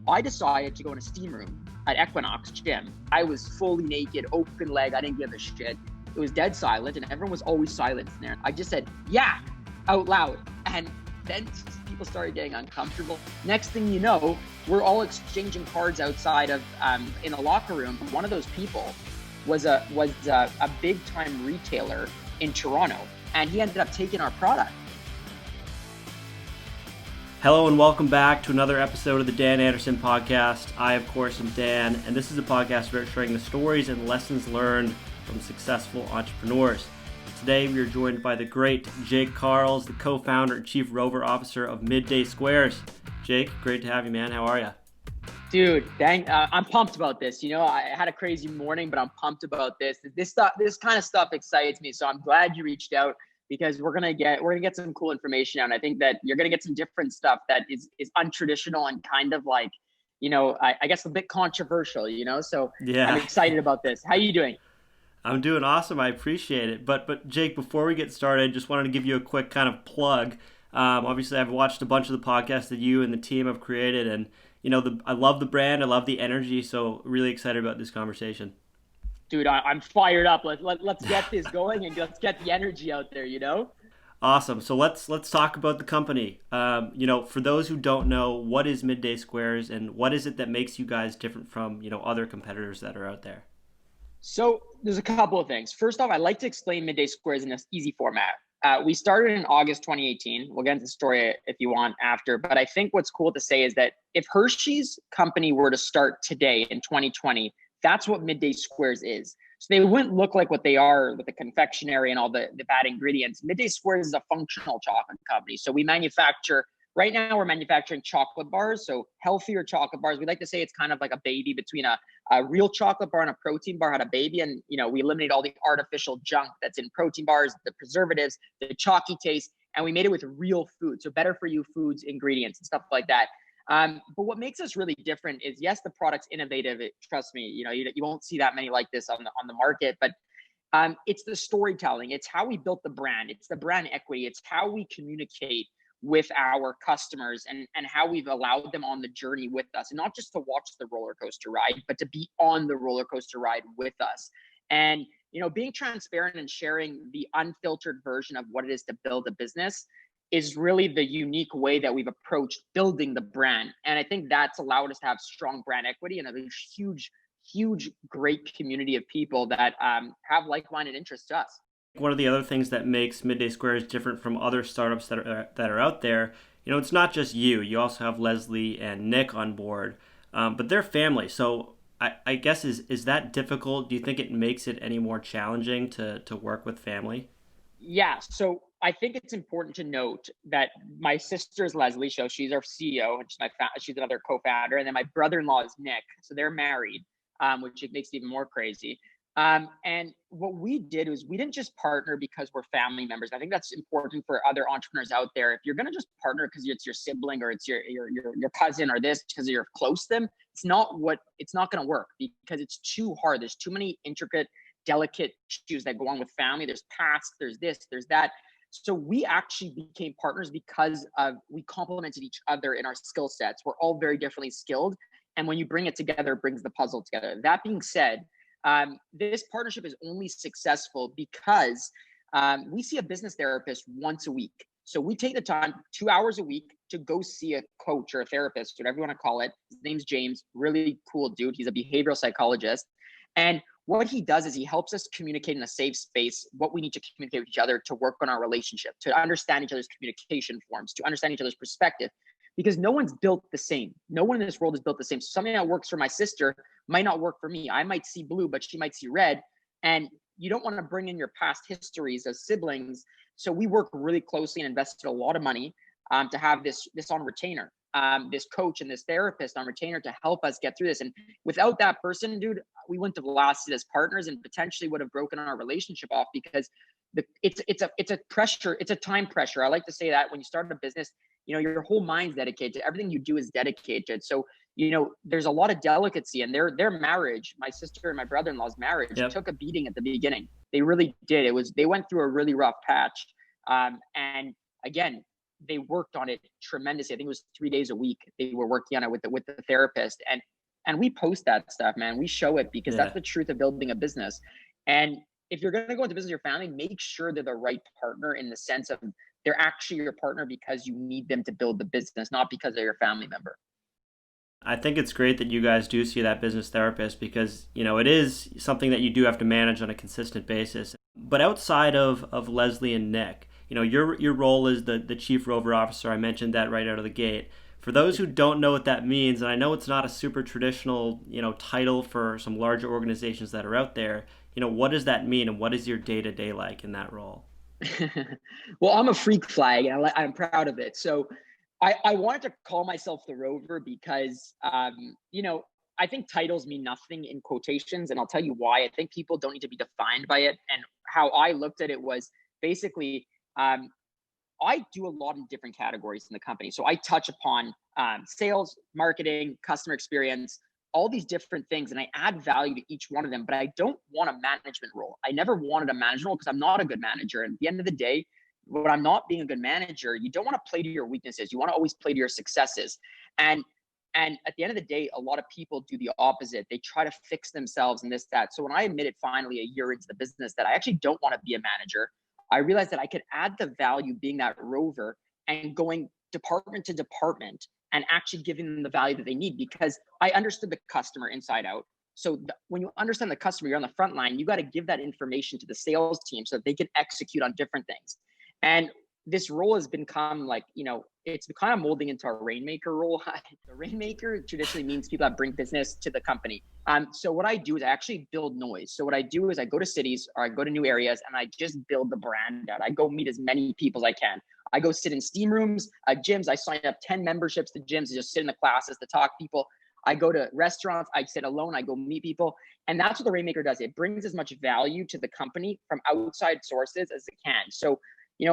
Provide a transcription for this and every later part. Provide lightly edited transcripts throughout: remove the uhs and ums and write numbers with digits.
I decided to go in a steam room at Equinox Gym. I was fully naked, open leg. I didn't give a shit. It was dead silent, and everyone was always silent in there. I just said, yeah, out loud. And then people started getting uncomfortable. Next thing you know, we're all exchanging cards outside of in the locker room. One of those people was a big time retailer in Toronto, and he ended up taking our product. Hello and welcome back to another episode of the Dan Anderson Podcast. I, of course, am Dan, and this is a podcast about sharing the stories and lessons learned from successful entrepreneurs. Today, we are joined by the great Jake Karls, the co-founder and chief Rover officer of MidDay Squares. Jake, great to have you, man. How are you? Dude, I'm pumped about this. You know, I had a crazy morning, but I'm pumped about this. This kind of stuff excites me. So I'm glad you reached out, because we're gonna get some cool information out. And I think that you're gonna get some different stuff that is untraditional and kind of like, you know, I guess a bit controversial, you know. So yeah. I'm excited about this. How are you doing? I'm doing awesome. I appreciate it. But Jake, before we get started, just wanted to give you a quick kind of plug. Obviously, I've watched a bunch of the podcasts that you and the team have created, and you know, I love the brand, I love the energy. So really excited about this conversation. Dude, I'm fired up. Let's get this going and let's get the energy out there, you know? Awesome. So let's talk about the company. You know, for those who don't know, what is MidDay Squares and what is it that makes you guys different from, you know, other competitors that are out there? So there's a couple of things. First off, I like to explain MidDay Squares in this easy format. We started in August 2018. We'll get into the story if you want after. But I think what's cool to say is that if Hershey's company were to start today in 2020, that's what MidDay Squares is. So they wouldn't look like what they are with the confectionery and all the bad ingredients. MidDay Squares is a functional chocolate company. So we manufacture, right now we're manufacturing chocolate bars, so healthier chocolate bars. We like to say it's kind of like a baby between a real chocolate bar and a protein bar had a baby. And, you know, we eliminate all the artificial junk that's in protein bars, the preservatives, the chalky taste, and we made it with real food. So better for you foods, ingredients and stuff like that. But what makes us really different is, yes, the product's innovative. Trust me, you know, you won't see that many like this on the market, but it's the storytelling. It's how we built the brand. It's the brand equity. It's how we communicate with our customers and how we've allowed them on the journey with us, and not just to watch the roller coaster ride, but to be on the roller coaster ride with us. And, you know, being transparent and sharing the unfiltered version of what it is to build a business is really the unique way that we've approached building the brand. And I think that's allowed us to have strong brand equity and a huge, great community of people that have like-minded interests to us. One of the other things that makes MidDay Squares different from other startups that are out there, you know, it's not just you. You also have Leslie and Nick on board, but they're family. So I guess, is that difficult? Do you think it makes it any more challenging to work with family? Yeah, so I think it's important to note that my sister is Leslie, so she's our CEO, and she's another co-founder, and then my brother-in-law is Nick, so they're married, which it makes it even more crazy. And what we did was we didn't just partner because we're family members. I think that's important for other entrepreneurs out there. If you're gonna just partner because it's your sibling or it's your cousin or this because you're close to them, it's not gonna work, because it's too hard. There's too many intricate, delicate issues that go on with family. There's past, there's this, there's that. So we actually became partners because we complemented each other in our skill sets. We're all very differently skilled, and when you bring it together, it brings the puzzle together. That being said, this partnership is only successful because we see a business therapist once a week. So we take the time, 2 hours a week, to go see a coach or a therapist, whatever you want to call it. His name's James, really cool dude. He's a behavioral psychologist. And what he does is he helps us communicate in a safe space what we need to communicate with each other to work on our relationship, to understand each other's communication forms, to understand each other's perspective, because no one's built the same. No one in this world is built the same. So something that works for my sister might not work for me. I might see blue, but she might see red. And you don't want to bring in your past histories as siblings. So we work really closely and invested a lot of money to have this on retainer. This coach and this therapist on retainer to help us get through this. And without that person, dude, we wouldn't have lasted as partners and potentially would have broken our relationship off, because it's a pressure. It's a time pressure. I like to say that when you start a business, you know, your whole mind's dedicated to everything you do is dedicated. So, you know, there's a lot of delicacy, and their marriage, my sister and my brother-in-law's marriage, took a beating at the beginning. They really did. They went through a really rough patch. And again, they worked on it tremendously. I think it was 3 days a week they were working on it with the therapist, and we post that stuff, man. We show it because Yeah. that's the truth of building a business. And if you're going to go into business with your family, make sure they're the right partner, in the sense of they're actually your partner because you need them to build the business, not because they're your family member. I think it's great that you guys do see that business therapist, because, it is something that you do have to manage on a consistent basis. But outside of Leslie and Nick, your role is the chief Rover officer. I mentioned that right out of the gate. For those who don't know what that means, and I know it's not a super traditional, title for some larger organizations that are out there, what does that mean, and what is your day-to-day like in that role? Well, I'm a freak flag, and I'm proud of it. So I wanted to call myself the Rover because, I think titles mean nothing in quotations, and I'll tell you why. I think people don't need to be defined by it. And how I looked at it was basically, I do a lot in different categories in the company. So I touch upon sales, marketing, customer experience, all these different things, and I add value to each one of them. But I don't want a management role. I never wanted a management role because I'm not a good manager. And at the end of the day, when I'm not being a good manager, you don't want to play to your weaknesses. You want to always play to your successes. And at the end of the day, a lot of people do the opposite. They try to fix themselves and this, that. So when I admitted finally a year into the business that I actually don't want to be a manager, I realized that I could add the value being that Rover and going department to department and actually giving them the value that they need, because I understood the customer inside out. So when you understand the customer, you're on the front line, you got to give that information to the sales team so that they can execute on different things. And this role has become like, it's kind of molding into a rainmaker role. The rainmaker traditionally means people that bring business to the company. So what I do is I actually build noise. So what I do is I go to cities or I go to new areas and I just build the brand out. I go meet as many people as I can. I go sit in steam rooms, gyms. I sign up 10 memberships to gyms to just sit in the classes to talk to people. I go to restaurants. I sit alone. I go meet people. And that's what the rainmaker does. It brings as much value to the company from outside sources as it can. So,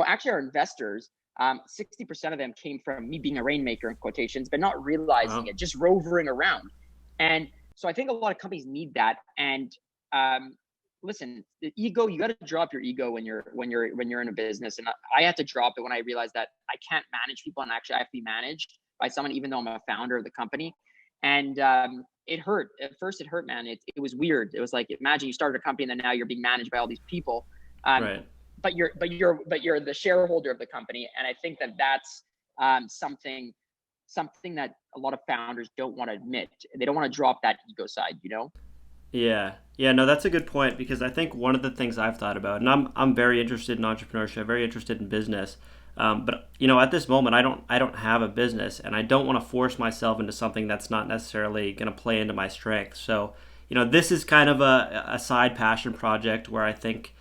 actually our investors, 60% of them came from me being a rainmaker in quotations, but not realizing it, just rovering around. And so I think a lot of companies need that. And listen, the ego, you got to drop your ego when you're in a business. And I had to drop it when I realized that I can't manage people, and actually I have to be managed by someone, even though I'm a founder of the company. And it hurt. At first it hurt, man. It was weird. It was like, imagine you started a company and then now you're being managed by all these people. Right. But you're the shareholder of the company. And I think that's something that a lot of founders don't want to admit. They don't want to drop that ego side, Yeah. Yeah, no, that's a good point, because I think one of the things I've thought about, and I'm very interested in entrepreneurship, very interested in business. But at this moment, I don't have a business, and I don't want to force myself into something that's not necessarily going to play into my strengths. So, this is kind of a side passion project where I think,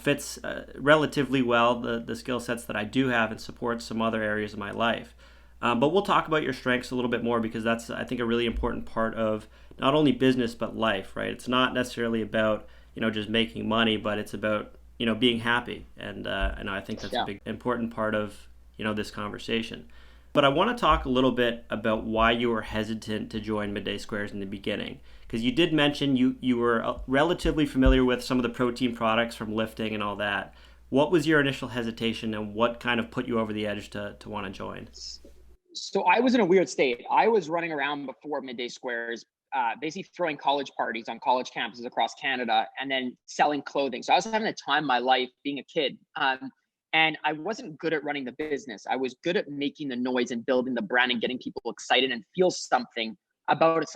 fits relatively well the skill sets that I do have, and supports some other areas of my life. But we'll talk about your strengths a little bit more, because that's, I think, a really important part of not only business but life, right? It's not necessarily about just making money, but it's about being happy, and I think that's a big important part of this conversation. But I want to talk a little bit about why you were hesitant to join MidDay Squares in the beginning, because you did mention you were relatively familiar with some of the protein products from lifting and all that. What was your initial hesitation, and what kind of put you over the edge to want to join? So I was in a weird state. I was running around before MidDay Squares, basically throwing college parties on college campuses across Canada, and then selling clothing. So I was having a time of my life being a kid. And I wasn't good at running the business. I was good at making the noise and building the brand and getting people excited and feel something about it,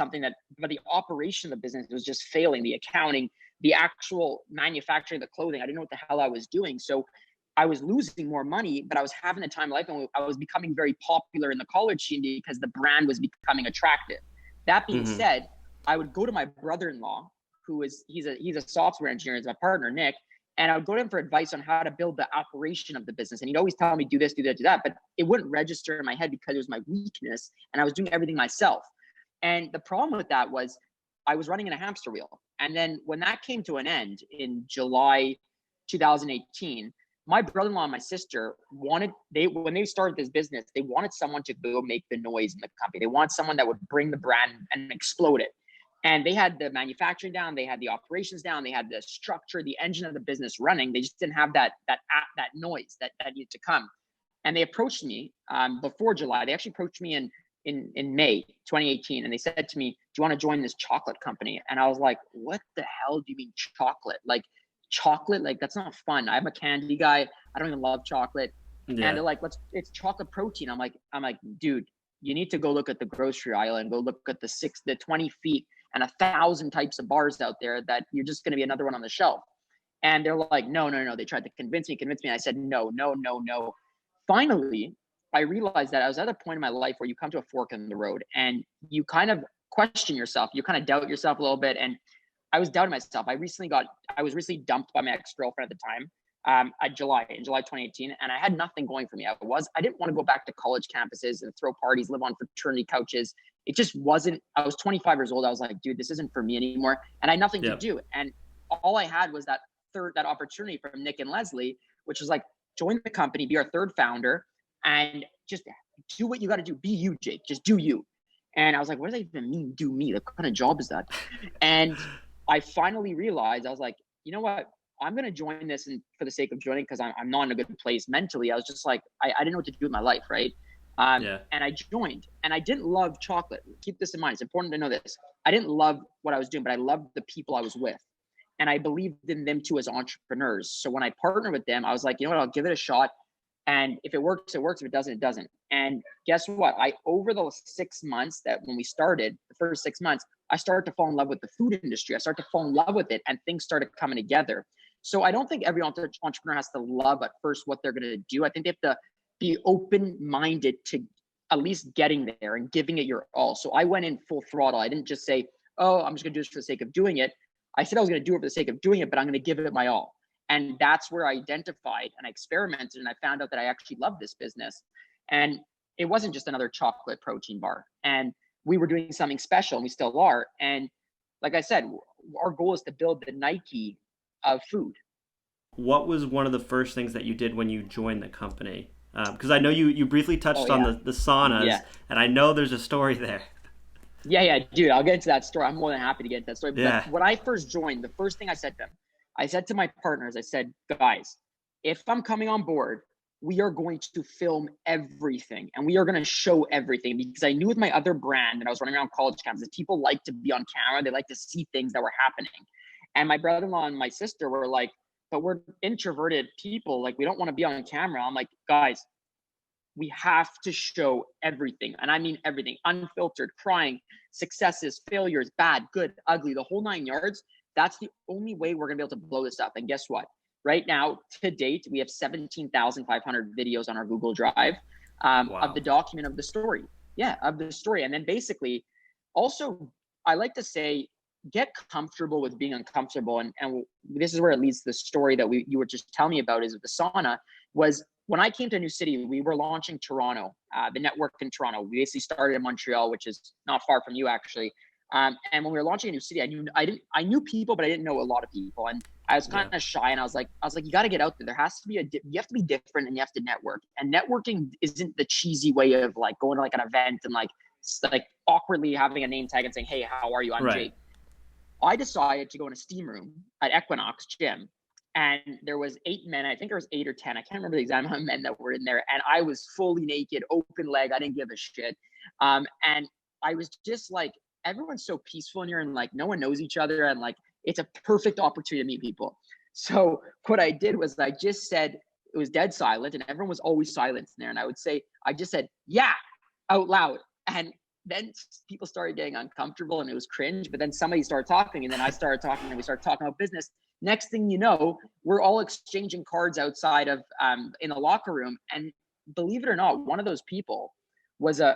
but the operation of the business was just failing. The accounting, the actual manufacturing of the clothing, I didn't know what the hell I was doing. So I was losing more money, but I was having a time of life, and I was becoming very popular in the college scene because the brand was becoming attractive. That being said, I would go to my brother-in-law, he's a software engineer, he's my partner, Nick, and I would go to him for advice on how to build the operation of the business. And he'd always tell me, do this, do that, do that. But it wouldn't register in my head because it was my weakness, and I was doing everything myself. And the problem with that was I was running in a hamster wheel. And then when that came to an end in July 2018, my brother-in-law and my sister when they started this business, they wanted someone to go make the noise in the company. They wanted someone that would bring the brand and explode it. And they had the manufacturing down, they had the operations down, they had the structure, the engine of the business running. They just didn't have that noise that needed to come. And they approached me before July. They actually approached me in May 2018, and they said to me, "Do you want to join this chocolate company?" And I was like, "What the hell do you mean chocolate? Like chocolate? Like that's not fun. I'm a candy guy. I don't even love chocolate." Yeah. And they're like, it's chocolate protein. I'm like, dude, you need to go look at the grocery aisle and go look at the 20 feet and 1,000 types of bars out there that you're just going to be another one on the shelf. And they're like, no. They tried to convince me. And I said, no. Finally, I realized that I was at a point in my life where you come to a fork in the road and you kind of question yourself. You kind of doubt yourself a little bit. And I was doubting myself. I was recently dumped by my ex-girlfriend at the time. In July 2018, and I had nothing going for me. I didn't want to go back to college campuses and throw parties, live on fraternity couches. It just wasn't. I was 25 years old. I was like, dude, this isn't for me anymore, and I had nothing to do. And all I had was that opportunity from Nick and Leslie, which was like, join the company, be our third founder, and just do what you got to do. Be you, Jake. Just do you. And I was like, what does that even mean? Do me? What kind of job is that? And I finally realized, I was like, you know what? I'm going to join this and for the sake of joining, because I'm not in a good place mentally. I was just like, I didn't know what to do with my life, right? And I joined, and I didn't love chocolate. Keep this in mind. It's important to know this. I didn't love what I was doing, but I loved the people I was with. And I believed in them too as entrepreneurs. So when I partnered with them, I was like, you know what, I'll give it a shot. And if it works, it works. If it doesn't, it doesn't. And guess what? Over those 6 months that when we started, the first 6 months, I started to fall in love with the food industry. I started to fall in love with it, and things started coming together. So I don't think every entrepreneur has to love at first what they're going to do. I think they have to be open-minded to at least getting there and giving it your all. So I went in full throttle. I didn't just say, oh, I'm just going to do this for the sake of doing it. I said I was going to do it for the sake of doing it, but I'm going to give it my all. And that's where I identified and I experimented, and I found out that I actually love this business. And it wasn't just another chocolate protein bar. And we were doing something special, and we still are. And like I said, our goal is to build the Nike of food. What was one of the first things that you did when you joined the company? Because I know you briefly touched on the saunas, and I know there's a story there. Yeah, dude, I'll get into that story. I'm more than happy to get into that story. But when I first joined, the first thing I said to them, I said to my partners, I said, guys, if I'm coming on board, we are going to film everything, and we are going to show everything, because I knew with my other brand that I was running around college campuses, people like to be on camera. They like to see things that were happening. And my brother-in-law and my sister were like, but we're introverted people. Like, we don't want to be on camera. I'm like, guys, we have to show everything. And I mean everything, unfiltered, crying, successes, failures, bad, good, ugly, the whole 9 yards. That's the only way we're going to be able to blow this up. And guess what? Right now, to date, we have 17,500 videos on our Google Drive of the document of the story. Yeah, of the story. And then basically, also, I like to say, get comfortable with being uncomfortable. And this is where it leads to the story that you were just telling me about, is the sauna. Was when I came to a new city, we were launching Toronto, the network in Toronto. We basically started in Montreal, which is not far from you, actually. And when we were launching a new city, I knew people, but I didn't know a lot of people. And I was kind of shy, and I was like, you got to get out there. There has to be you have to be different, and you have to network. And networking isn't the cheesy way of like going to like an event and like awkwardly having a name tag and saying, hey, how are you? I'm Jake. I decided to go in a steam room at Equinox Gym, and there was 8 men. I think there was 8 or 10. I can't remember the exact amount of men that were in there. And I was fully naked, open leg. I didn't give a shit. And I was just like, everyone's so peaceful in here, and like no one knows each other, and like it's a perfect opportunity to meet people. So what I did was I just said, it was dead silent, and everyone was always silent in there. And I just said, yeah, out loud. And then people started getting uncomfortable, and it was cringe. But then somebody started talking, and then I started talking, and we started talking about business. Next thing you know, we're all exchanging cards outside of in the locker room. And believe it or not, one of those people was a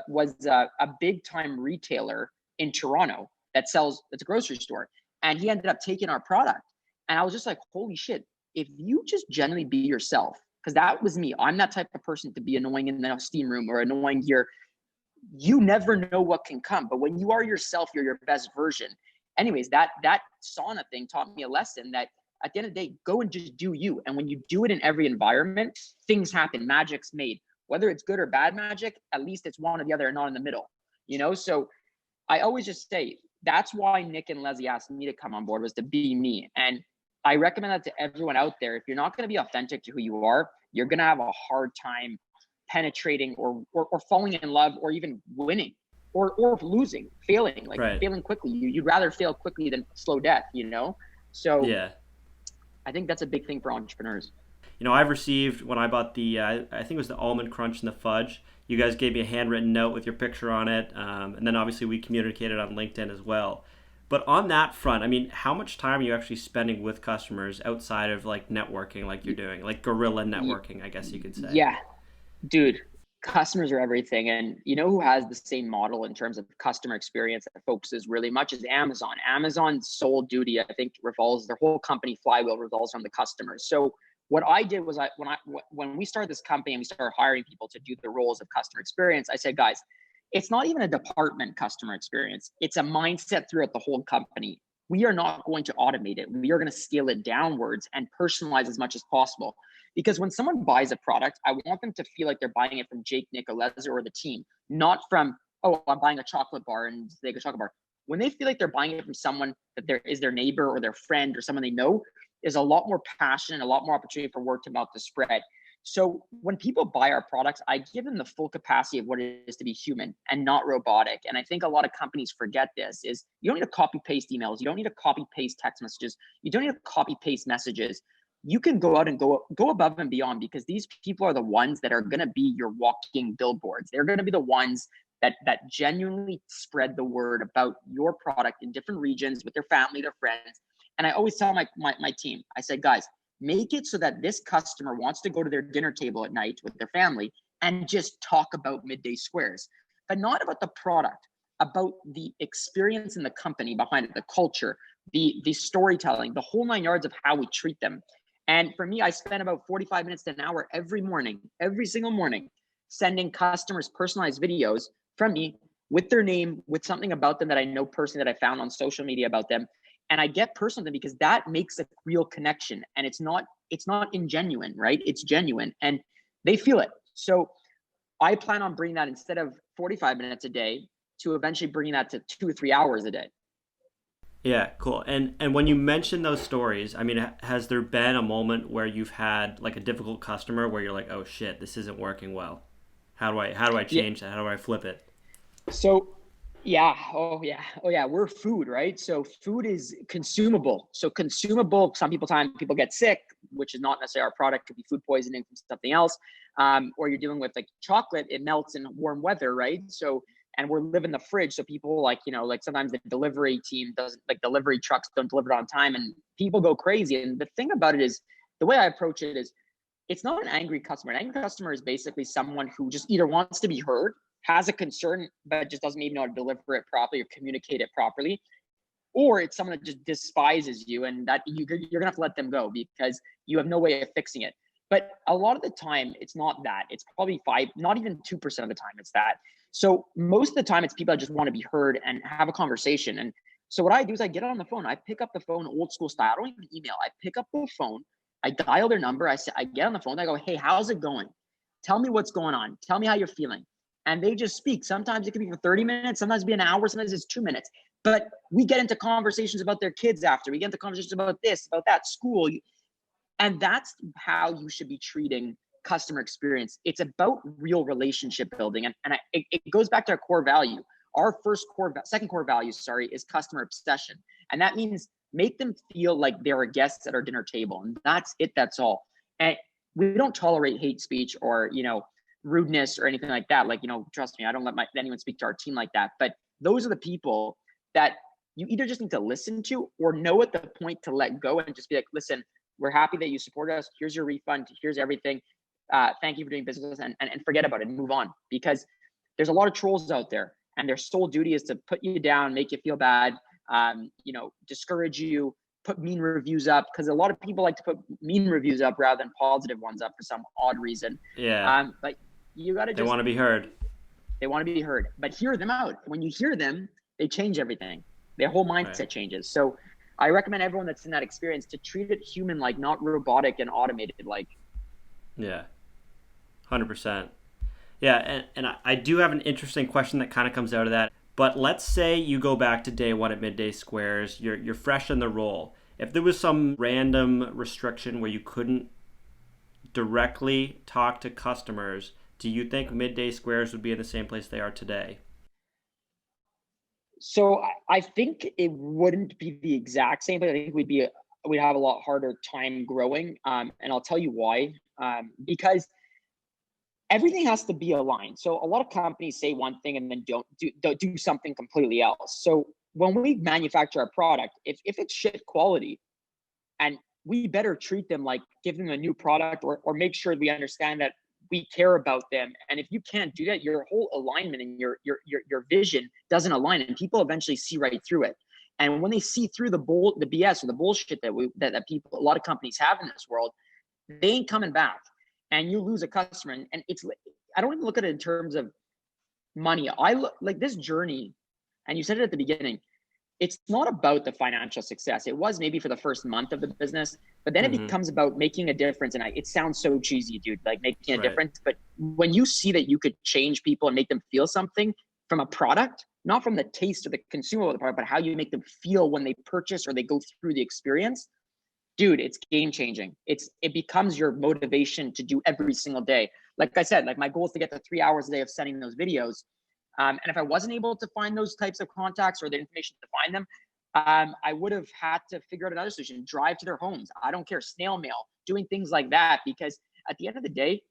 big time retailer in Toronto it's a grocery store, and he ended up taking our product. And I was just like, holy shit, if you just genuinely be yourself, because that was me. I'm that type of person to be annoying in the steam room or annoying here. You never know what can come, but when you are yourself, you're your best version. Anyways, that sauna thing taught me a lesson that at the end of the day, go and just do you. And when you do it in every environment, things happen, magic's made. Whether it's good or bad magic, at least it's one or the other and not in the middle, So I always just say, that's why Nick and Leslie asked me to come on board, was to be me. And I recommend that to everyone out there. If you're not going to be authentic to who you are, you're going to have a hard time penetrating or falling in love or even winning or losing, failing, like Right. failing quickly. You'd rather fail quickly than slow death, you know? So Yeah. I think that's a big thing for entrepreneurs. I've received when I bought I think it was the almond crunch and the fudge. You guys gave me a handwritten note with your picture on it, and then obviously we communicated on LinkedIn as well. But on that front, I mean, how much time are you actually spending with customers outside of like networking, like you're doing, like guerrilla networking, I guess you could say? Yeah, dude, customers are everything. And you know who has the same model in terms of customer experience that focuses really much is Amazon. Amazon's sole duty, I think, revolves their whole company flywheel revolves on the customers. So what I did was when we started this company and we started hiring people to do the roles of customer experience, I said, guys, it's not even a department customer experience. It's a mindset throughout the whole company. We are not going to automate it. We are going to scale it downwards and personalize as much as possible. Because when someone buys a product, I want them to feel like they're buying it from Jake, Nicolez, or the team, not from, oh, I'm buying a chocolate bar and they get a chocolate bar. When they feel like they're buying it from someone that is their neighbor or their friend or someone they know, is a lot more passion and a lot more opportunity for word to mouth to spread. So when people buy our products, I give them the full capacity of what it is to be human and not robotic. And I think a lot of companies forget this is you don't need to copy paste emails. You don't need to copy paste text messages. You don't need to copy paste messages. You can go out and go above and beyond because these people are the ones that are going to be your walking billboards. They're going to be the ones that genuinely spread the word about your product in different regions with their family, their friends. And I always tell my team, I said, guys, make it so that this customer wants to go to their dinner table at night with their family and just talk about MidDay Squares, but not about the product, about the experience in the company behind it, the culture, the storytelling, the whole 9 yards of how we treat them. And for me, I spend about 45 minutes to an hour every morning, every single morning, sending customers personalized videos from me with their name, with something about them that I know personally that I found on social media about them. And I get personal to them because that makes a real connection. And it's not ingenuine, right? It's genuine and they feel it. So I plan on bringing that instead of 45 minutes a day to eventually bringing that to 2 or 3 hours a day. Yeah, cool. And when you mention those stories, I mean, has there been a moment where you've had like a difficult customer where you're like, oh shit, this isn't working well? How do I change that? How do I flip it? So yeah. Oh yeah. We're food, right? So food is consumable. So consumable, some people get sick, which is not necessarily our product, could be food poisoning from something else. Or you're dealing with like chocolate, it melts in warm weather, right? So, and we're living the fridge. So people like sometimes the delivery team doesn't, like delivery trucks don't deliver it on time and people go crazy. And the thing about it is the way I approach it is it's not an angry customer. An angry customer is basically someone who just either wants to be heard, has a concern, but just doesn't even know how to deliver it properly or communicate it properly. Or it's someone that just despises you and that you're going to have to let them go because you have no way of fixing it. But a lot of the time, it's not that. It's probably not even 2% of the time it's that. So most of the time, it's people that just want to be heard and have a conversation. And so what I do is I get on the phone. I pick up the phone old school style. I don't even email. I pick up the phone. I dial their number. I get on the phone. I go, hey, how's it going? Tell me what's going on. Tell me how you're feeling. And they just speak. Sometimes it can be for 30 minutes. Sometimes it be an hour. Sometimes it's 2 minutes. But we get into conversations about their kids after. We get into conversations about this, about that, school. And that's how you should be treating customer experience. It's about real relationship building. It goes back to our core value. Our second core value, is customer obsession. And that means make them feel like they're guests at our dinner table. And that's it. That's all. And we don't tolerate hate speech or, rudeness or anything like that. Like, trust me, I don't let anyone speak to our team like that. But those are the people that you either just need to listen to or know at the point to let go and just be like, listen, we're happy that you supported us. Here's your refund. Here's everything. Thank you for doing business and forget about it and move on, because there's a lot of trolls out there and their sole duty is to put you down, make you feel bad, discourage you, put mean reviews up, because a lot of people like to put mean reviews up rather than positive ones up for some odd reason. Yeah. But you got to They want to be heard. They want to be heard, but hear them out. When you hear them, they change everything. Their whole mindset changes. So I recommend everyone that's in that experience to treat it human-like, not robotic and automated-like. Yeah, 100%. Yeah, and I do have an interesting question that kind of comes out of that. But let's say you go back to day one at MidDay Squares. You're fresh in the role. If there was some random restriction where you couldn't directly talk to customers do you think MidDay Squares would be in the same place they are today? So I think it wouldn't be the exact same, but I think we'd have a lot harder time growing. And I'll tell you why. Because everything has to be aligned. So a lot of companies say one thing and then don't do something completely else. So when we manufacture a product, if it's shit quality, and we better treat them like give them a new product, or make sure we understand that we care about them. And if you can't do that, your whole alignment and your vision doesn't align, and people eventually see right through it. And when they see through the BS or the bullshit that people, a lot of companies have in this world, they ain't coming back, and you lose a customer. And it's, I don't even look at it in terms of money. I look like this journey, and you said it at the beginning, it's not about the financial success. It was maybe for the first month of the business, but then it becomes about making a difference. And it sounds so cheesy, dude, like making a difference. But when you see that you could change people and make them feel something from a product, not from the taste or the consumer of the product, but how you make them feel when they purchase or they go through the experience, dude, it's game changing. It becomes your motivation to do every single day. Like I said, like my goal is to get to 3 hours a day of sending those videos. And if I wasn't able to find those types of contacts or the information to find them, I would have had to figure out another solution, drive to their homes. I don't care, snail mail, doing things like that, because at the end of the day,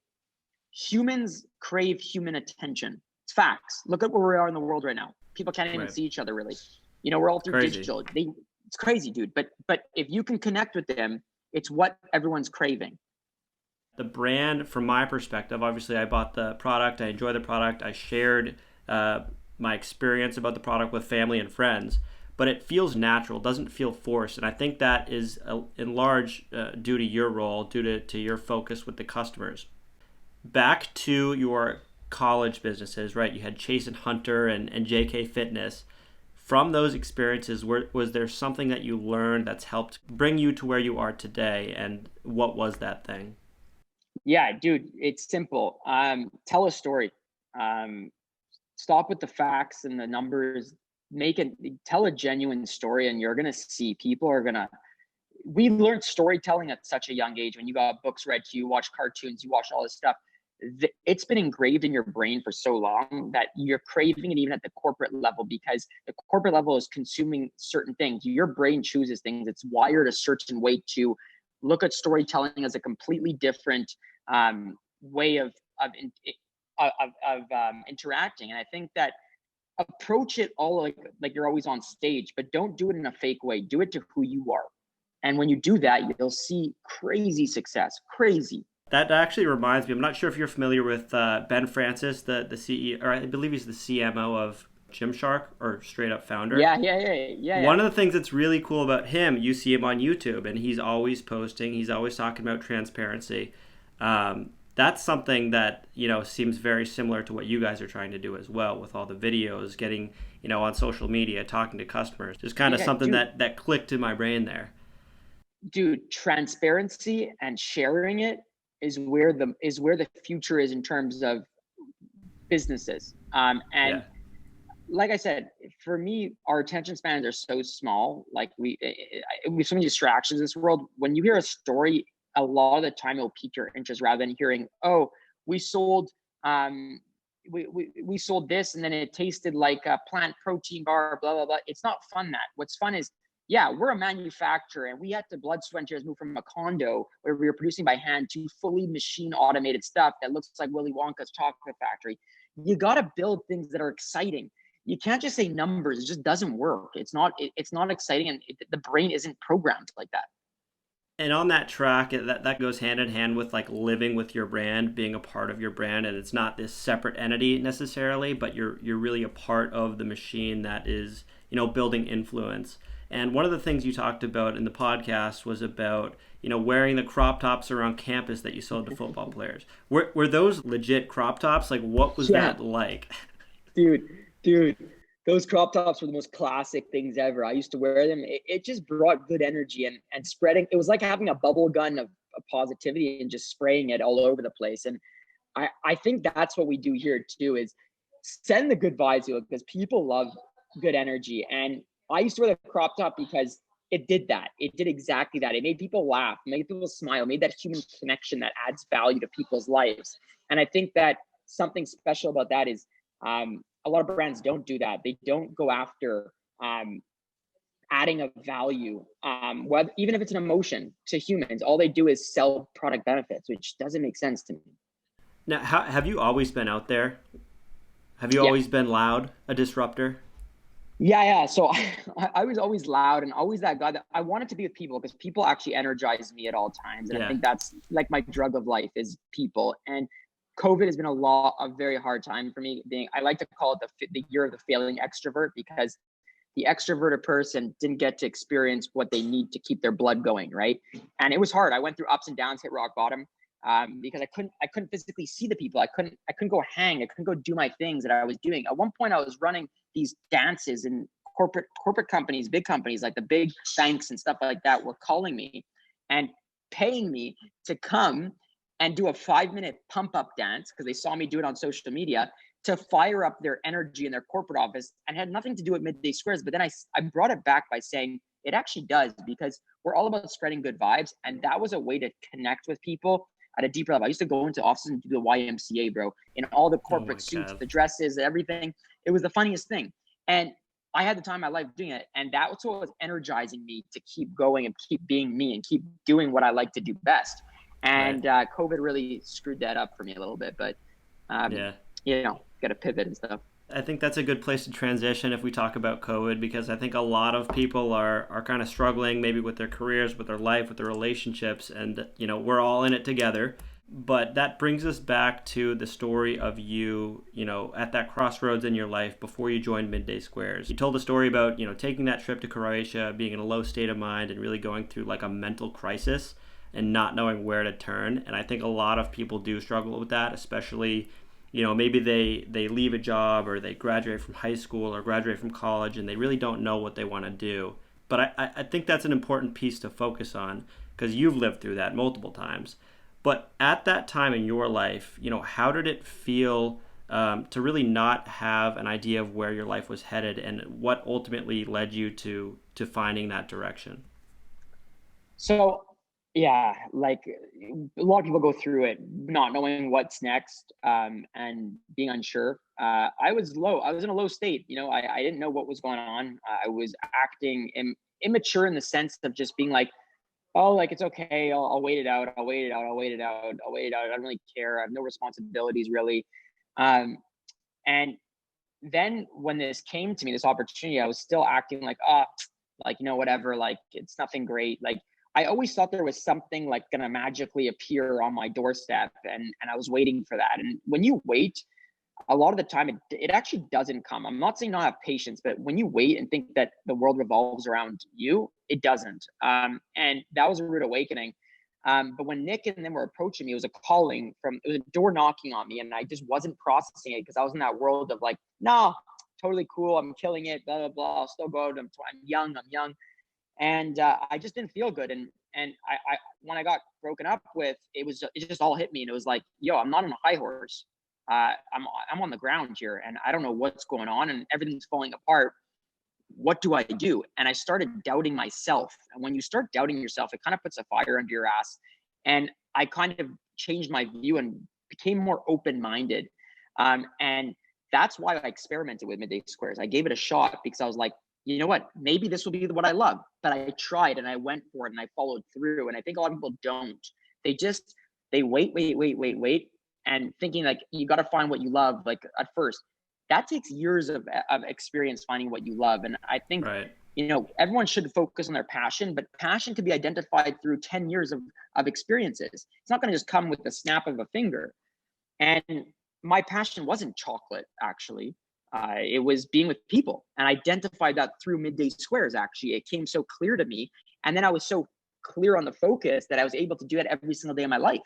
humans crave human attention. It's facts. Look at where we are in the world right now. People can't even see each other really. You know, we're all through digital. It's crazy, dude. But if you can connect with them, it's what everyone's craving. The brand, from my perspective, obviously I bought the product, I enjoy the product, I shared my experience about the product with family and friends, but it feels natural, doesn't feel forced. And I think that is in large due to your role, due to your focus with the customers. Back to your college businesses, right? You had Chase and Hunter and JK Fitness. From those experiences, was there something that you learned that's helped bring you to where you are today? And what was that thing? Yeah, dude, it's simple. Tell a story. Stop with the facts and the numbers. Tell a genuine story, and you're gonna see people are gonna. We learned storytelling at such a young age. When you got books read to you, watch cartoons, you watch all this stuff. It's been engraved in your brain for so long that you're craving it even at the corporate level, because the corporate level is consuming certain things. Your brain chooses things. It's wired a certain way to look at storytelling as a completely different way of interacting. And I think that approach it all like you're always on stage, but don't do it in a fake way. Do it to who you are. And when you do that, you'll see crazy success. Crazy. That actually reminds me, I'm not sure if you're familiar with Ben Francis, the CEO, or I believe he's the CMO of Gymshark, or straight up founder. Yeah. One of the things that's really cool about him, you see him on YouTube, and he's always posting, he's always talking about transparency. That's something that, you know, seems very similar to what you guys are trying to do as well, with all the videos, getting, you know, on social media, talking to customers. Just kind of something that clicked in my brain there. Dude, transparency and sharing it is where the future is in terms of businesses. Like I said, for me, our attention spans are so small. Like we have so many distractions in this world. When you hear a story, a lot of the time it'll pique your interest rather than hearing, oh, we sold we sold this and then it tasted like a plant protein bar, blah, blah, blah. It's not fun. What's fun is, yeah, we're a manufacturer, and we had to blood, sweat, and tears move from a condo where we were producing by hand to fully machine automated stuff that looks like Willy Wonka's chocolate factory. You got to build things that are exciting. You can't just say numbers. It just doesn't work. It's not exciting, and the brain isn't programmed like that. And on that track, that goes hand in hand with like living with your brand, being a part of your brand, and it's not this separate entity necessarily, but you're really a part of the machine that is, you know, building influence. And one of the things you talked about in the podcast was about, you know, wearing the crop tops around campus that you sold to football players. Were those legit crop tops? Like, what was that like? Dude, those crop tops were the most classic things ever. I used to wear them. It just brought good energy and spreading. It was like having a bubble gun of positivity and just spraying it all over the place. And I think that's what we do here too, is send the good vibes to it, because people love good energy. And I used to wear the crop top because it did that. It did exactly that. It made people laugh, made people smile, made that human connection that adds value to people's lives. And I think that something special about that is a lot of brands don't do that. They don't go after adding a value, whether, even if it's an emotion to humans. All they do is sell product benefits, which doesn't make sense to me. Now, have you always been out there? Have you Yeah. always been loud, a disruptor? Yeah. So I was always loud and always that guy that I wanted to be with people, because people actually energize me at all times. And I Yeah. think that's like my drug of life is people. And COVID has been a very hard time for me. I like to call it the year of the failing extrovert, because the extroverted person didn't get to experience what they need to keep their blood going, right? And it was hard. I went through ups and downs, hit rock bottom, because I couldn't physically see the people. I couldn't go hang. I couldn't go do my things that I was doing. At one point, I was running these dances in corporate companies, big companies like the big banks and stuff like that were calling me and paying me to come and do a 5-minute pump up dance, because they saw me do it on social media, to fire up their energy in their corporate office, and had nothing to do with MidDay Squares. But then I brought it back by saying it actually does, because we're all about spreading good vibes. And that was a way to connect with people at a deeper level. I used to go into offices and do the YMCA, bro, in all the corporate suits, the dresses, everything. It was the funniest thing. And I had the time of my life doing it. And that was what was energizing me to keep going and keep being me and keep doing what I like to do best. And COVID really screwed that up for me a little bit. But, got to pivot and stuff. I think that's a good place to transition if we talk about COVID, because I think a lot of people are kind of struggling maybe with their careers, with their life, with their relationships, and we're all in it together. But that brings us back to the story of you, at that crossroads in your life before you joined MidDay Squares. You told the story about, taking that trip to Croatia, being in a low state of mind and really going through like a mental crisis and not knowing where to turn. And I think a lot of people do struggle with that, especially maybe they leave a job or they graduate from high school or graduate from college and they really don't know what they want to do. But I think that's an important piece to focus on, because you've lived through that multiple times. But at that time in your life, how did it feel to really not have an idea of where your life was headed, and what ultimately led you to finding that direction? So yeah, like a lot of people go through it, not knowing what's next, and being unsure. I was in a low state. I didn't know what was going on. I was acting immature in the sense of just being like, oh, like, it's okay. I'll wait it out. I'll wait it out. I'll wait it out. I'll wait it out. I don't really care. I have no responsibilities really. And then when this came to me, this opportunity, I was still acting like, whatever, like it's nothing great. Like I always thought there was something like gonna magically appear on my doorstep, and I was waiting for that. And when you wait, a lot of the time it actually doesn't come. I'm not saying not have patience, but when you wait and think that the world revolves around you, it doesn't. And that was a rude awakening. But when Nick and them were approaching me, it was a door knocking on me, and I just wasn't processing it, because I was in that world of like, no, totally cool, I'm killing it, blah blah blah. I'll still go out. I'm young, and I just didn't feel good. And I when I got broken up with, it just all hit me, and it was like, yo, I'm not on a high horse. I'm on the ground here, and I don't know what's going on, and everything's falling apart. What do I do? And I started doubting myself. And when you start doubting yourself, it kind of puts a fire under your ass. And I kind of changed my view and became more open-minded. And that's why I experimented with MidDay Squares. I gave it a shot because I was like, you know what? Maybe this will be what I love. But I tried and I went for it and I followed through. And I think a lot of people don't. They wait, and thinking like you got to find what you love. Like at first, that takes years of experience finding what you love. And I think, everyone should focus on their passion, but passion can be identified through 10 years of experiences. It's not going to just come with the snap of a finger. And my passion wasn't chocolate, actually. It was being with people, and I identified that through MidDay Squares. Actually, it came so clear to me. And then I was so clear on the focus that I was able to do it every single day of my life.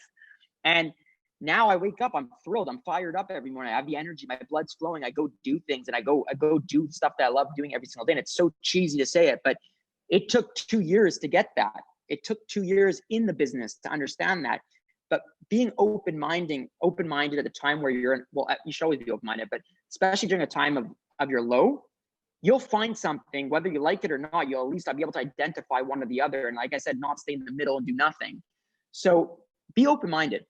And now I wake up, I'm thrilled, I'm fired up every morning. I have the energy, my blood's flowing. I go do things, and I go do stuff that I love doing every single day. And it's so cheesy to say it, but it took 2 years to get that. It took 2 years in the business to understand that. But being open-minded at the time where you're in, well, you should always be open-minded, but especially during a time of your low, you'll find something, whether you like it or not. You'll at least be able to identify one or the other. And like I said, not stay in the middle and do nothing. So be open-minded.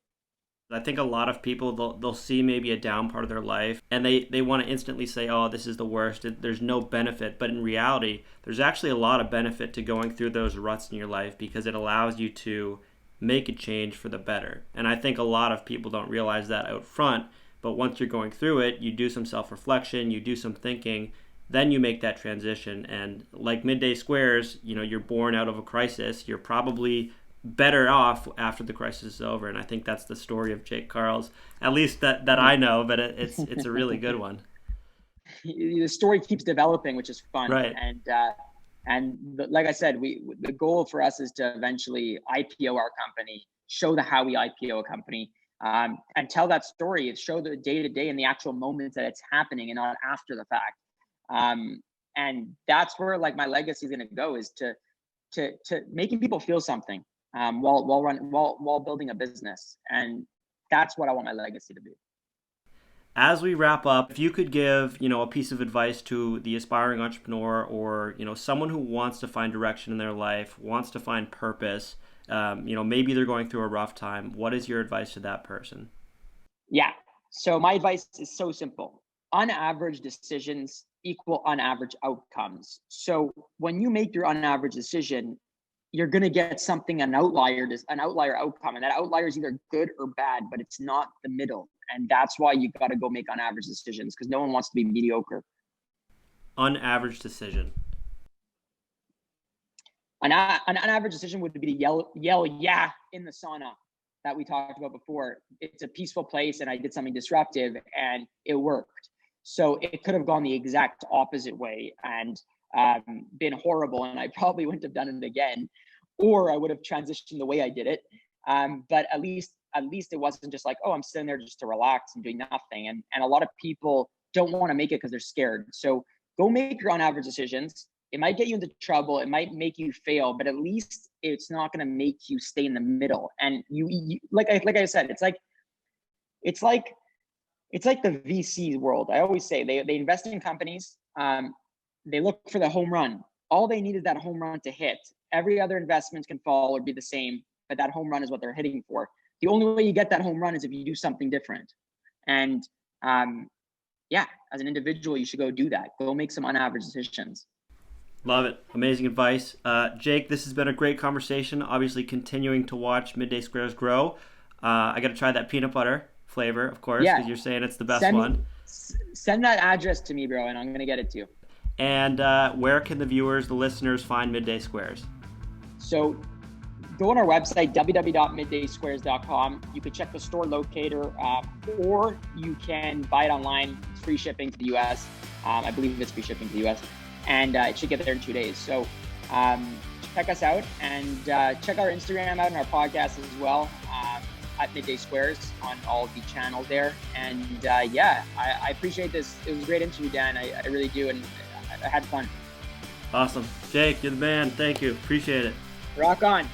I think a lot of people, they'll see maybe a down part of their life and they want to instantly say, oh, this is the worst. There's no benefit. But in reality, there's actually a lot of benefit to going through those ruts in your life because it allows you to make a change for the better. And I think a lot of people don't realize that out front. But once you're going through it, you do some self-reflection, you do some thinking, then you make that transition. And like MidDay Squares, you're born out of a crisis. You're probably better off after the crisis is over, and I think that's the story of Jake Karls, at least that I know, but it's a really good one. The story keeps developing, which is fun, right? Like I said, the goal for us is to eventually IPO our company, show how we IPO a company, and tell that story. It's show the day to day and the actual moments that it's happening, and not after the fact. And that's where like my legacy is going to go, is to making people feel something. While building a business, and that's what I want my legacy to be. As we wrap up, if you could give a piece of advice to the aspiring entrepreneur, or someone who wants to find direction in their life, wants to find purpose, maybe they're going through a rough time, what is your advice to that person? Yeah, so my advice is so simple. Unaverage decisions equal unaverage outcomes. So when you make your unaverage decision, you're going to get an outlier outcome. And that outlier is either good or bad, but it's not the middle. And that's why you got to go make unaverage decisions, because no one wants to be mediocre. Unaverage decision. An average decision would be to yell yeah in the sauna that we talked about before. It's a peaceful place and I did something disruptive and it worked. So it could have gone the exact opposite way and been horrible, and I probably wouldn't have done it again, or I would have transitioned the way I did it. But at least it wasn't just like, oh, I'm sitting there just to relax and doing nothing. And a lot of people don't want to make it because they're scared. So go make your own average decisions. It might get you into trouble. It might make you fail, but at least it's not going to make you stay in the middle. And you like I said, it's like the VC world. I always say they invest in companies. They look for the home run. All they need is that home run to hit. Every other investment can fall or be the same, but that home run is what they're hitting for. The only way you get that home run is if you do something different. And as an individual, you should go do that. Go make some unaverage decisions. Love it. Amazing advice. Jake, this has been a great conversation. Obviously, continuing to watch MidDay Squares grow. I got to try that peanut butter flavor, of course, because you're saying it's the best one. Send that address to me, bro, and I'm going to get it to you. And where can the viewers, the listeners, find MidDay Squares? So go on our website, www.middaysquares.com. You can check the store locator, or you can buy it online. It's free shipping to the U.S. I believe it's free shipping to the U.S. And it should get there in 2 days. So check us out, and check our Instagram out and our podcast as well, at MidDay Squares on all of the channels there. And I appreciate this. It was a great interview, Dan. I really do, and I had fun. Awesome. Jake, you're the man. Thank you. Appreciate it. Rock on.